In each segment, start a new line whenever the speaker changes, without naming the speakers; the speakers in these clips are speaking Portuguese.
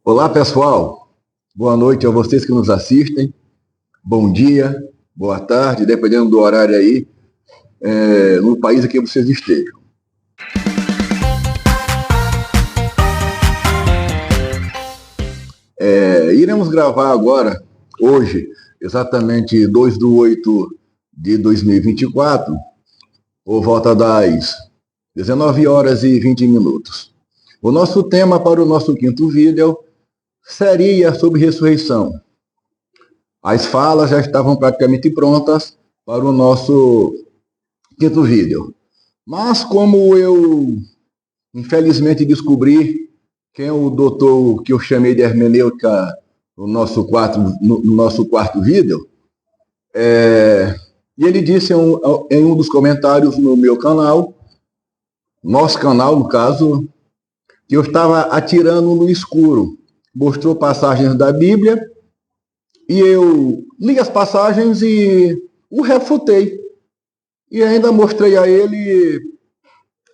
Olá, pessoal. Boa noite a vocês que nos assistem. Bom dia, boa tarde, dependendo do horário aí, no país em que vocês estejam. Iremos gravar agora, hoje, exatamente 2/8/2024, por volta das 19 horas e 20 minutos. O nosso tema para o nosso quinto vídeo seria sobre ressurreição. As falas já estavam praticamente prontas para o nosso quinto vídeo. Mas como eu, infelizmente, descobri quem é o doutor que eu chamei de hermenêutica no nosso quarto vídeo, e ele disse em um dos comentários no meu canal, nosso canal, no caso, que eu estava atirando no escuro. Mostrou passagens da Bíblia e eu li as passagens e o refutei. E ainda mostrei a ele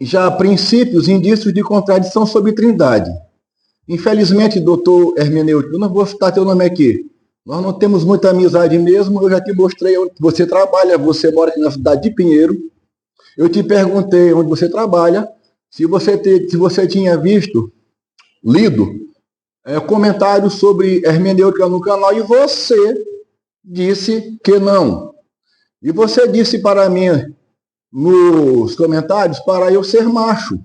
já princípios, indícios de contradição sobre Trindade. Infelizmente, doutor hermenêutico, eu não vou citar teu nome aqui. Nós não temos muita amizade mesmo, eu já te mostrei onde você trabalha, você mora aqui na cidade de Pinheiro. Eu te perguntei onde você trabalha, se você tinha lido comentários sobre hermenêutica no canal, e você disse que não. E você disse para mim nos comentários para eu ser macho.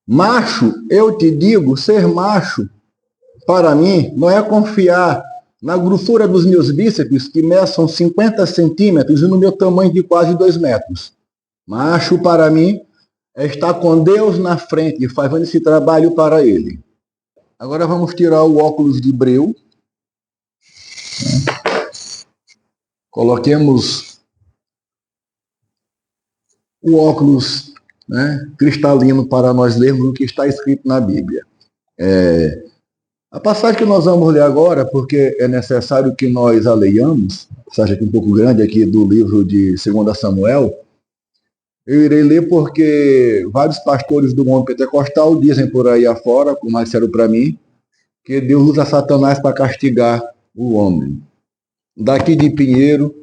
Macho, eu te digo, ser macho, para mim, não é confiar na grossura dos meus bíceps, que meçam 50 centímetros, e no meu tamanho de quase 2 metros. Macho, para mim, é estar com Deus na frente, fazendo esse trabalho para Ele. Agora vamos tirar o óculos de breu. Coloquemos o óculos cristalino para nós lermos o que está escrito na Bíblia. A passagem que nós vamos ler agora, porque é necessário que nós a leiamos, passagem aqui um pouco grande aqui do livro de 2 Samuel, eu irei ler porque vários pastores do mundo pentecostal dizem por aí afora, como mais sério para mim, que Deus usa Satanás para castigar o homem. Daqui de Pinheiro,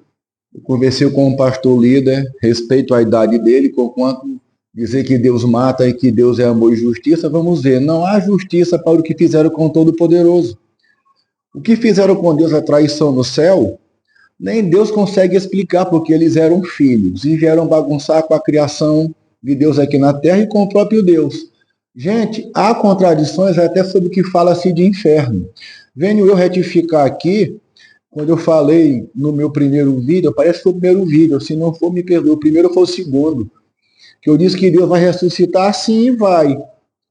eu conversei com um pastor líder, respeito a idade dele, conquanto dizer que Deus mata e que Deus é amor e justiça, vamos ver, não há justiça para o que fizeram com o Todo-Poderoso. O que fizeram com Deus, a traição no céu, nem Deus consegue explicar, porque eles eram filhos e vieram bagunçar com a criação de Deus aqui na terra e com o próprio Deus. Gente, há contradições até sobre o que fala-se de inferno. Venho eu retificar aqui, quando eu falei no meu primeiro vídeo, parece que foi o primeiro vídeo, se não for, me perdoe, o primeiro foi o segundo, que eu disse que Deus vai ressuscitar, sim, vai,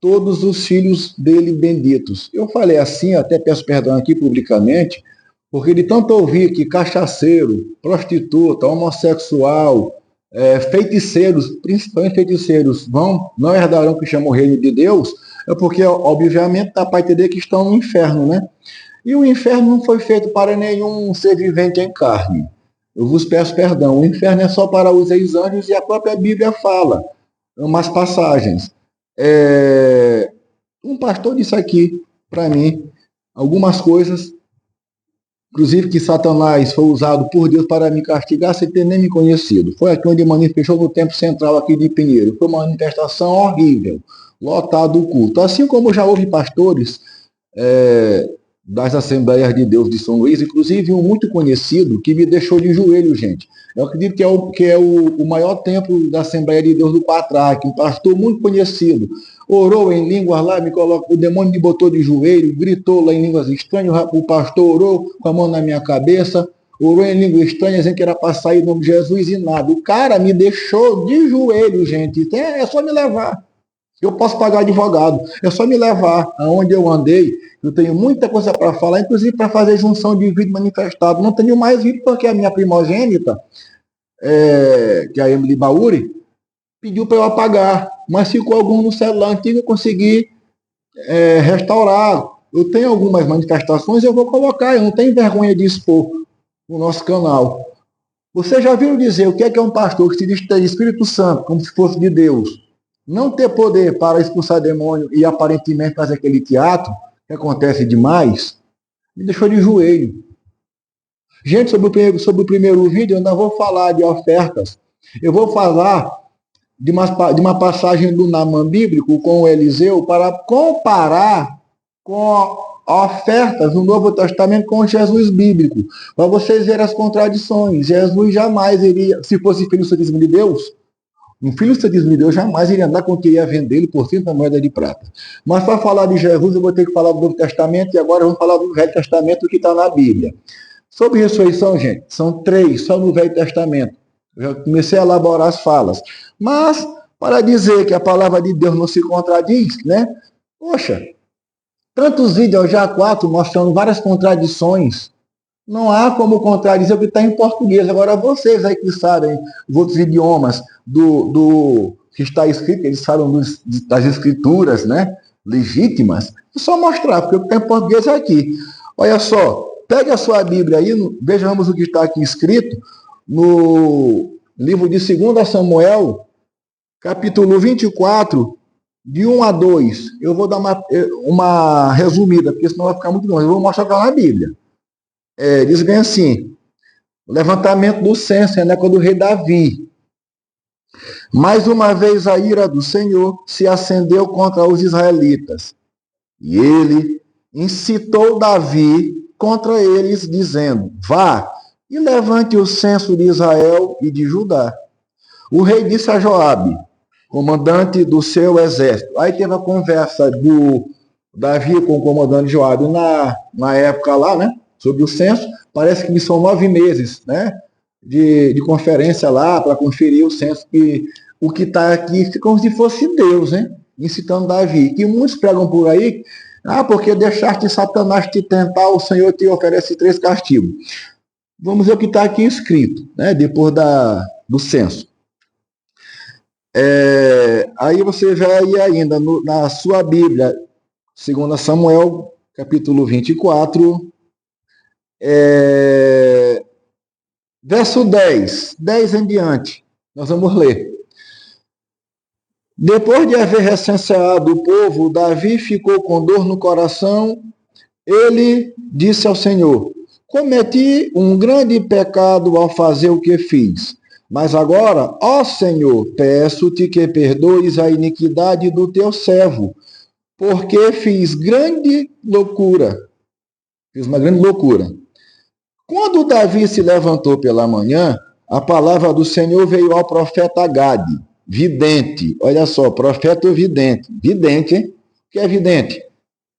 todos os filhos dele benditos. Eu falei assim, até peço perdão aqui publicamente, porque de tanto ouvir que cachaceiro, prostituta, homossexual, feiticeiros, principalmente feiticeiros, não herdarão que chamam o reino de Deus, é porque, obviamente, dá para entender que estão no inferno, né? E o inferno não foi feito para nenhum ser vivente em carne. Eu vos peço perdão, o inferno é só para os ex-anjos e a própria Bíblia fala, umas passagens. Um pastor disse aqui, para mim, algumas coisas, inclusive que Satanás foi usado por Deus para me castigar sem ter nem me conhecido. Foi aqui onde manifestou no templo central aqui de Pinheiro. Foi uma manifestação horrível, lotado o culto. Assim como já houve pastores das Assembleias de Deus de São Luís, inclusive um muito conhecido, que me deixou de joelho, gente. Eu acredito que é o maior templo da Assembleia de Deus do Patraque, um pastor muito conhecido. Orou em línguas lá, o demônio me botou de joelho, gritou lá em línguas estranhas, o pastor orou com a mão na minha cabeça, orou em línguas estranhas, dizendo que era para sair em nome de Jesus e nada. O cara me deixou de joelho, gente. É só me levar. Eu posso pagar advogado. É só me levar aonde eu andei. Eu tenho muita coisa para falar, inclusive para fazer junção de vídeo manifestado. Não tenho mais vídeo porque a minha primogênita, que é a Emily Bauri, pediu para eu apagar, mas ficou algum no celular antigo, eu consegui restaurar. Eu tenho algumas manifestações, eu vou colocar, eu não tenho vergonha de expor no nosso canal. Você já viu dizer o que é um pastor que se diz ter Espírito Santo, como se fosse de Deus, não ter poder para expulsar demônio e aparentemente fazer aquele teatro? que acontece demais, me deixou de joelho. Gente, sobre o primeiro vídeo, eu não vou falar de ofertas. Eu vou falar de uma passagem do Naamã bíblico com o Eliseu para comparar com ofertas no Novo Testamento com Jesus bíblico, para vocês verem as contradições. Jesus jamais iria, se fosse filho do santíssimo de Deus, um filho do santíssimo de Deus jamais iria andar com o que ia vender ele por 30 moedas de prata. Mas para falar de Jesus, eu vou ter que falar do Novo Testamento, e agora vamos falar do Velho Testamento, que está na Bíblia. Sobre ressurreição, gente, são 3, só no Velho Testamento. Eu já comecei a elaborar as falas. Mas, para dizer que a palavra de Deus não se contradiz, né? Poxa, tantos vídeos, já 4, mostrando várias contradições. Não há como contradizer o que está em português. Agora, vocês aí que sabem os outros idiomas do que está escrito, eles sabem das escrituras, né? Legítimas, é só mostrar, porque o que está em português é aqui. Olha só, pegue a sua Bíblia aí, vejamos o que está aqui escrito no livro de 2 Samuel, capítulo 24, de 1 a 2. Eu vou dar uma resumida, porque senão vai ficar muito longe. Eu vou mostrar lá na Bíblia. Diz bem assim, o levantamento do censo, né, do rei Davi. Mais uma vez a ira do Senhor se acendeu contra os israelitas. E ele incitou Davi contra eles, dizendo, vá e levante o censo de Israel e de Judá. O rei disse a Joabe, comandante do seu exército. Aí teve a conversa do Davi com o comandante Joabe na época lá, né? Sobre o censo. Parece que são 9 meses, né? De conferência lá para conferir o censo. E o que está aqui é como se fosse Deus, né? Incitando Davi. Que muitos pregam por aí, porque deixaste Satanás te tentar, o Senhor te oferece 3 castigos. Vamos ver o que está aqui escrito, né? Depois do censo. Aí você vai ainda na sua Bíblia, 2 Samuel, capítulo 24, verso 10 em diante, nós vamos ler. Depois de haver recenseado o povo, Davi ficou com dor no coração. Ele disse ao Senhor, cometi um grande pecado ao fazer o que fiz. Mas agora, ó Senhor, peço-te que perdoes a iniquidade do teu servo, porque fiz uma grande loucura. Quando Davi se levantou pela manhã, a palavra do Senhor veio ao profeta Gade, vidente. Olha só, profeta vidente. Vidente, hein? O que é vidente?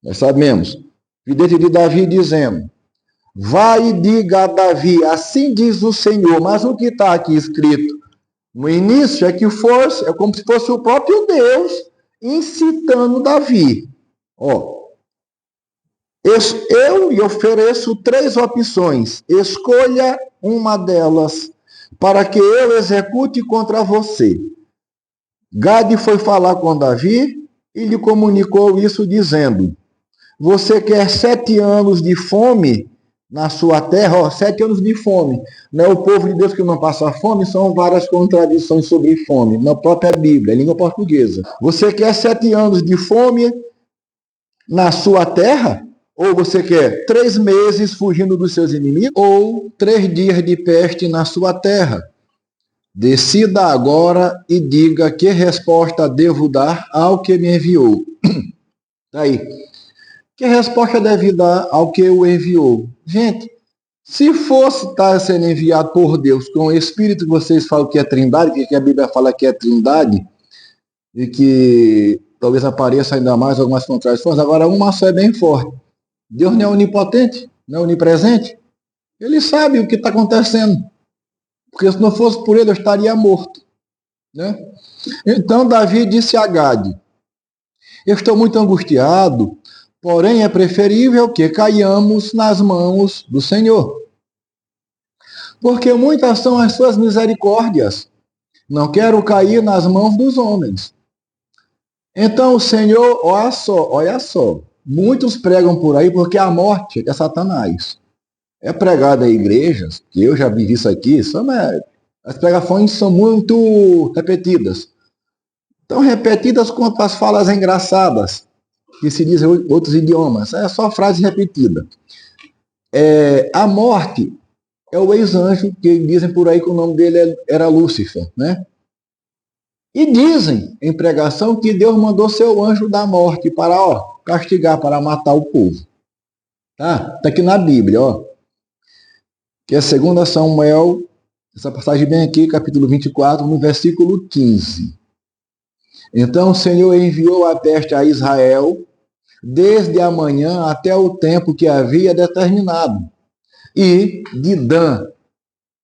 Nós sabemos. Vidente de Davi dizendo, vai e diga a Davi, assim diz o Senhor. Mas o que está aqui escrito no início é como se fosse o próprio Deus incitando Davi. Eu lhe ofereço 3 opções. Escolha uma delas para que eu execute contra você. Gade foi falar com Davi e lhe comunicou isso dizendo, você quer 7 anos de fome na sua terra? 7 anos de fome. Não é o povo de Deus que não passa fome? São várias contradições sobre fome. Na própria Bíblia, língua portuguesa. Você quer 7 anos de fome na sua terra? Ou você quer 3 meses fugindo dos seus inimigos? Ou 3 dias de peste na sua terra? Decida agora e diga que resposta devo dar ao que me enviou. Aí. Que resposta deve dar ao que o enviou? Gente, se fosse estar sendo enviado por Deus com o Espírito que vocês falam que é trindade, que a Bíblia fala que é trindade, e que talvez apareça ainda mais algumas contradições, agora uma só é bem forte. Deus não é onipotente, não é onipresente. Ele sabe o que está acontecendo. Porque se não fosse por ele, eu estaria morto. Né? Então Davi disse a Gade, eu estou muito angustiado, porém é preferível que caiamos nas mãos do Senhor. Porque muitas são as suas misericórdias. Não quero cair nas mãos dos homens. Então o Senhor, olha só, muitos pregam por aí porque a morte é Satanás. É pregado em igrejas, que eu já vi isso aqui, as pregações são muito repetidas. Tão repetidas quanto as falas engraçadas. que se diz em outros idiomas. É só frase repetida. A morte é o ex-anjo, que dizem por aí que o nome dele era Lúcifer, né? E dizem em pregação que Deus mandou seu anjo da morte para castigar, para matar o povo. Tá aqui na Bíblia, que é 2 Samuel, essa passagem bem aqui, capítulo 24, no versículo 15. Então o Senhor enviou a peste a Israel desde a manhã até o tempo que havia determinado. E de Dan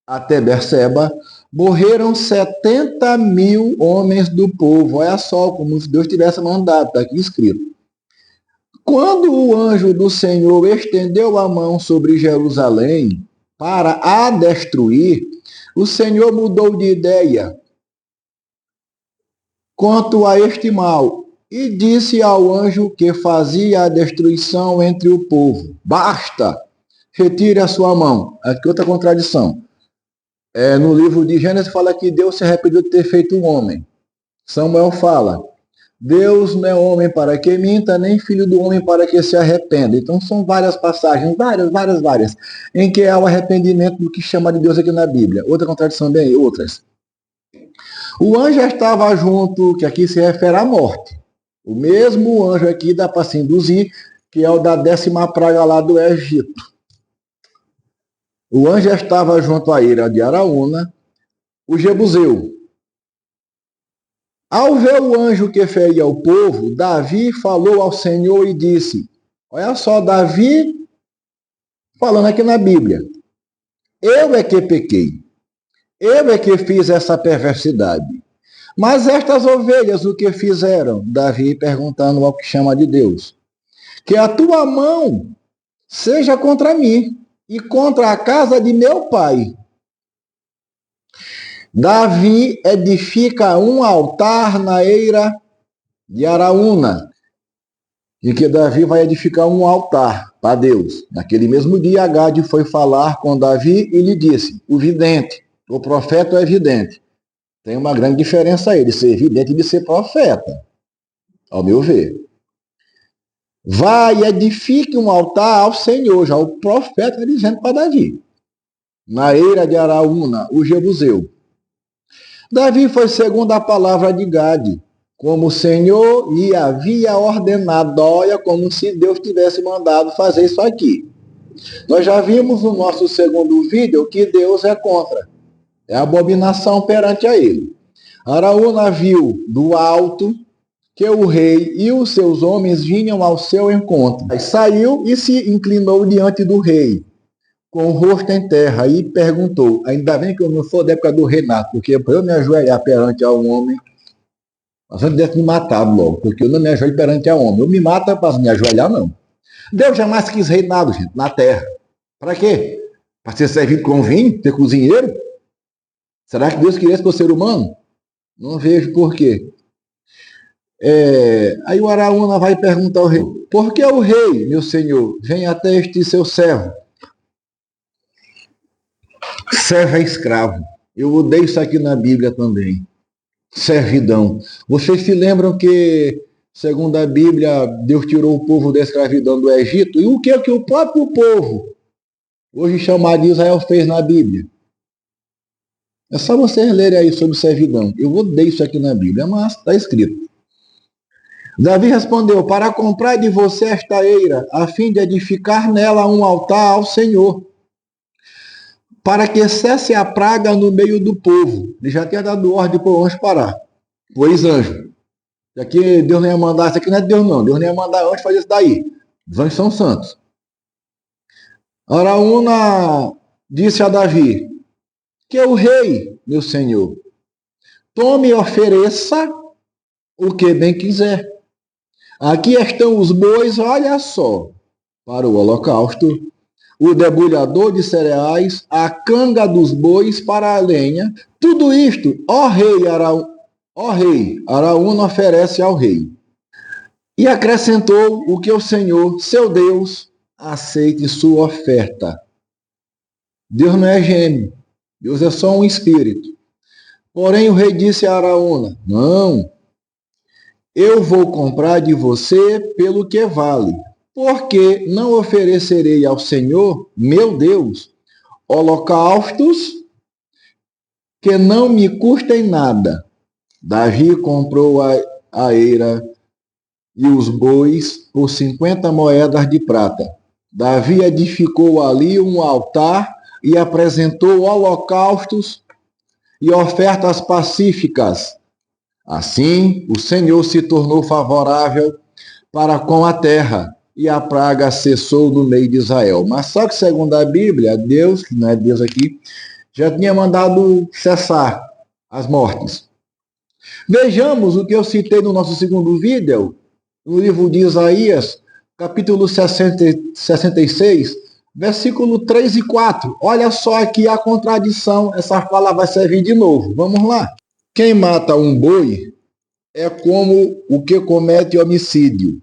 até Berseba morreram 70.000 homens do povo. Olha só, como se Deus tivesse mandado, está aqui escrito. Quando o anjo do Senhor estendeu a mão sobre Jerusalém para a destruir, o Senhor mudou de ideia quanto a este mal e disse ao anjo que fazia a destruição entre o povo: basta, retire a sua mão. Aqui outra contradição. No livro de Gênesis fala que Deus se arrependeu de ter feito um homem. Samuel fala: Deus não é homem para que minta, nem filho do homem para que se arrependa. Então são várias passagens, várias, em que há o arrependimento do que chama de Deus aqui na Bíblia. Outra contradição bem, outras. O anjo estava junto, que aqui se refere à morte. O mesmo anjo aqui dá para se induzir, que é o da 10ª praga lá do Egito. O anjo estava junto à ira de Araúna, o Jebuseu. Ao ver o anjo que feria o povo, Davi falou ao Senhor e disse: olha só, Davi falando aqui na Bíblia: eu é que pequei, eu é que fiz essa perversidade. Mas estas ovelhas o que fizeram? Davi perguntando ao que chama de Deus: que a tua mão seja contra mim e contra a casa de meu pai. Davi edifica um altar na eira de Araúna, e que Davi vai edificar um altar para Deus. Naquele mesmo dia, Gade foi falar com Davi e lhe disse: o vidente, o profeta é vidente. Tem uma grande diferença aí de ser vidente e de ser profeta, ao meu ver. Vai e edifique um altar ao Senhor. Já o profeta dizendo para Davi. Na eira de Araúna, o Jebuseu. Davi foi segundo a palavra de Gade, como o Senhor lhe havia ordenado. Olha, como se Deus tivesse mandado fazer isso aqui. Nós já vimos no nosso segundo vídeo que Deus é contra. É abominação perante a ele. Araúna viu do alto que o rei e os seus homens vinham ao seu encontro. Aí saiu e se inclinou diante do rei, com o rosto em terra, e perguntou: ainda bem que eu não sou da época do reinado, porque para eu me ajoelhar perante a um homem, nós vamos ter que me matar logo, porque eu não me ajoelho perante a um homem. Eu me mata para me ajoelhar, não. Deus jamais quis reinado, gente, na terra. Para quê? Para ser servido com vinho, ser cozinheiro? Será que Deus queria isso para o ser humano? Não vejo por quê. Aí o Araúna vai perguntar ao rei: por que o rei, meu senhor, vem até este seu servo? Servo é escravo. Eu odeio isso aqui na Bíblia também. Servidão. Vocês se lembram que, segundo a Bíblia, Deus tirou o povo da escravidão do Egito? E o que é que o próprio povo, hoje chamado de Israel, fez na Bíblia? É só vocês lerem aí sobre servidão. Eu odeio isso aqui na Bíblia, mas está escrito. Davi respondeu: para comprar de você esta eira, a fim de edificar nela um altar ao Senhor, para que cesse a praga no meio do povo. Ele já tinha dado ordem para o anjo parar. Pois anjo. Aqui Deus não ia mandar, isso aqui não é Deus não. Deus não ia mandar anjo fazer isso daí. Os anjos são santos. Araúna disse a Davi: que o rei, meu senhor, tome e ofereça o que bem quiser. Aqui estão os bois, olha só, para o holocausto, o debulhador de cereais, a canga dos bois para a lenha. Tudo isto, ó rei, Araúna oferece ao rei. E acrescentou: o que o Senhor, seu Deus, aceite sua oferta. Deus não é gênio, Deus é só um espírito. Porém o rei disse a Araúna: não, eu vou comprar de você pelo que vale, porque não oferecerei ao Senhor, meu Deus, holocaustos que não me custem nada. Davi comprou a eira e os bois por 50 moedas de prata. Davi edificou ali um altar e apresentou holocaustos e ofertas pacíficas. Assim, o Senhor se tornou favorável para com a terra e a praga cessou no meio de Israel. Mas só que, segundo a Bíblia, Deus, que não é Deus aqui, já tinha mandado cessar as mortes. Vejamos o que eu citei no nosso segundo vídeo, no livro de Isaías, capítulo 66, versículo 3 e 4. Olha só aqui a contradição, essa fala vai servir de novo. Vamos lá. Quem mata um boi é como o que comete homicídio.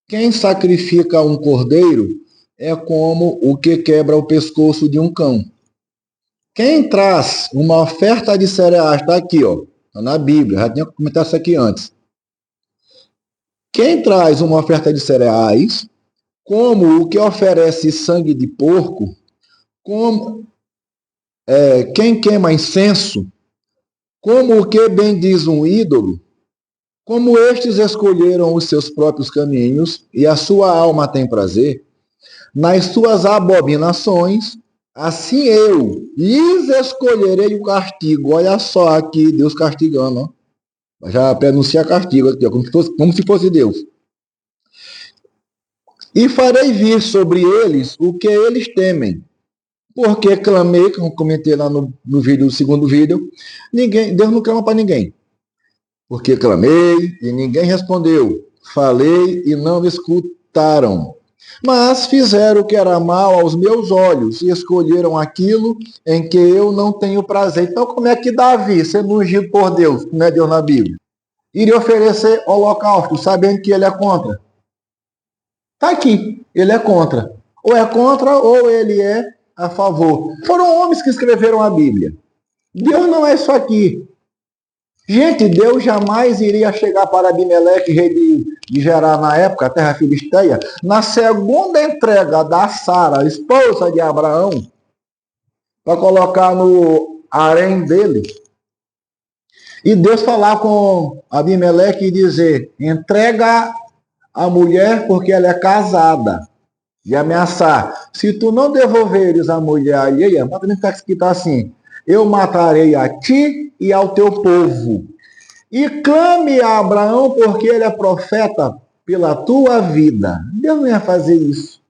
Quem sacrifica um cordeiro é como o que quebra o pescoço de um cão. Quem traz uma oferta de cereais, está aqui, ó, tá na Bíblia, já tinha comentado isso aqui antes. Quem traz uma oferta de cereais, como o que oferece sangue de porco, como quem queima incenso, como o que bendiz um ídolo, como estes escolheram os seus próprios caminhos e a sua alma tem prazer, nas suas abominações, assim eu lhes escolherei o castigo. Olha só aqui, Deus castigando, ó. Já pronuncia castigo aqui, ó, como se fosse Deus. E farei vir sobre eles o que eles temem. Porque clamei, como comentei lá no vídeo, no segundo vídeo, Deus não clama para ninguém. Porque clamei e ninguém respondeu. Falei e não me escutaram. Mas fizeram o que era mal aos meus olhos e escolheram aquilo em que eu não tenho prazer. Então, como é que Davi, sendo ungido por Deus, que não é Deus na Bíblia, iria oferecer holocausto, sabendo que ele é contra? Está aqui, ele é contra. Ou é contra ou ele é a favor. Foram homens que escreveram a Bíblia. Deus não é isso aqui. Gente, Deus jamais iria chegar para Abimeleque, rei de Gerar na época, a terra filisteia, na segunda entrega da Sara, esposa de Abraão, para colocar no harém dele. E Deus falar com Abimeleque e dizer, entrega a mulher porque ela é casada. E ameaçar, se tu não devolveres a mulher alheia, mas também está escrito assim, eu matarei a ti e ao teu povo. E clame a Abraão, porque ele é profeta pela tua vida. Deus não ia fazer isso.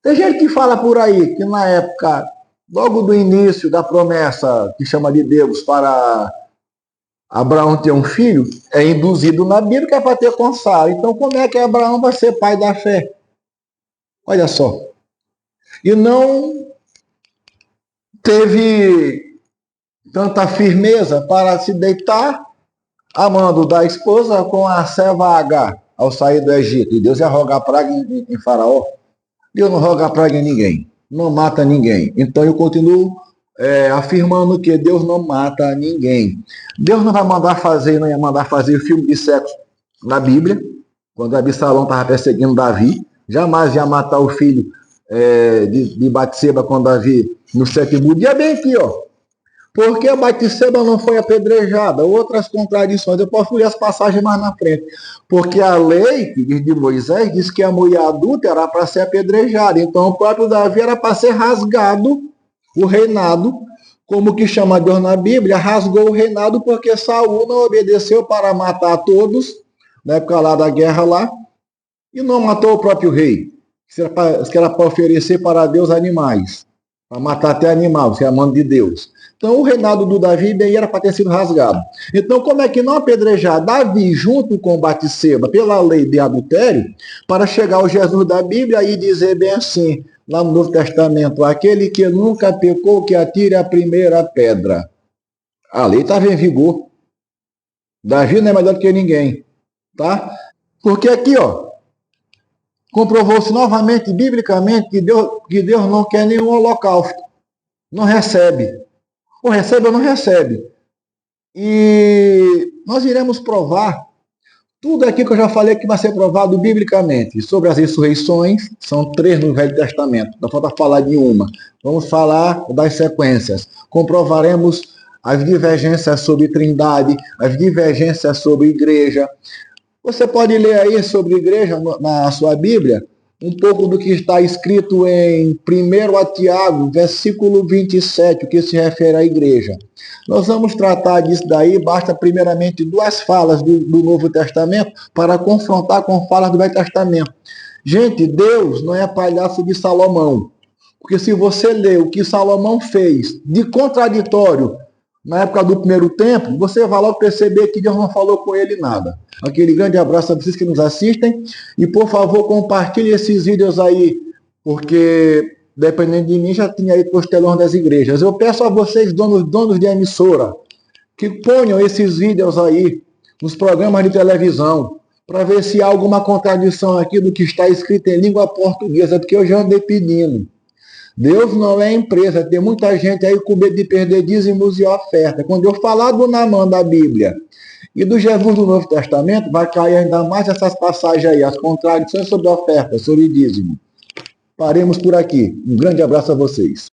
Tem gente que fala por aí que na época, logo do início da promessa que chama de Deus para Abraão ter um filho, é induzido na Bíblia que é para ter com Sara. Então como é que Abraão vai ser pai da fé? Olha só. E não teve tanta firmeza para se deitar amando da esposa com a serva H ao sair do Egito. E Deus ia rogar praga em Faraó. Deus não roga praga em ninguém, não mata ninguém. Então eu continuo afirmando que Deus não mata ninguém. Deus não vai mandar fazer, não ia mandar fazer filme de sexo na Bíblia, quando Absalão estava perseguindo Davi. Jamais ia matar o filho de Batseba com Davi no sétimo dia. Bem aqui, ó. Porque a Batseba não foi apedrejada? Outras contradições. Eu posso ler as passagens mais na frente. Porque a lei de Moisés diz que a mulher adulta era para ser apedrejada. Então o próprio Davi era para ser rasgado o reinado, como que chama Deus na Bíblia, rasgou o reinado porque Saul não obedeceu para matar todos, na época lá da guerra lá, e não matou o próprio rei, que era para oferecer para Deus animais, para matar até animal, que é a mão de Deus. Então o reinado do Davi bem era para ter sido rasgado. Então como é que não apedrejar Davi junto com Batseba pela lei de adultério, para chegar ao Jesus da Bíblia e dizer bem assim, lá no Novo Testamento, aquele que nunca pecou, que atire a primeira pedra. A lei estava em vigor. Davi não é melhor do que ninguém, tá? Porque aqui, ó, comprovou-se novamente, biblicamente, que Deus não quer nenhum holocausto. Não recebe. Ou recebe ou não recebe. E nós iremos provar Tudo aqui que eu já falei que vai ser provado biblicamente. Sobre as ressurreições, são 3 no Velho Testamento. Não falta falar de uma. Vamos falar das sequências. Comprovaremos as divergências sobre Trindade, as divergências sobre igreja. Você pode ler aí sobre igreja na sua Bíblia, um pouco do que está escrito em 1 Tiago, versículo 27, que se refere à igreja. Nós vamos tratar disso daí, basta primeiramente 2 falas do Novo Testamento para confrontar com falas do Velho Testamento. Gente, Deus não é palhaço de Salomão, porque se você ler o que Salomão fez de contraditório na época do primeiro templo, você vai logo perceber que Deus não falou com ele nada. Aquele grande abraço a vocês que nos assistem e, por favor, compartilhe esses vídeos aí, porque, dependendo de mim, já tinha aí postelões das igrejas. Eu peço a vocês, donos de emissora, que ponham esses vídeos aí nos programas de televisão, para ver se há alguma contradição aqui do que está escrito em língua portuguesa, porque eu já andei pedindo. Deus não é empresa, tem muita gente aí com medo de perder dízimos e oferta. Quando eu falar do Naamã da Bíblia e do Jesus do Novo Testamento, vai cair ainda mais essas passagens aí, as contradições sobre oferta, sobre dízimo. Paremos por aqui. Um grande abraço a vocês.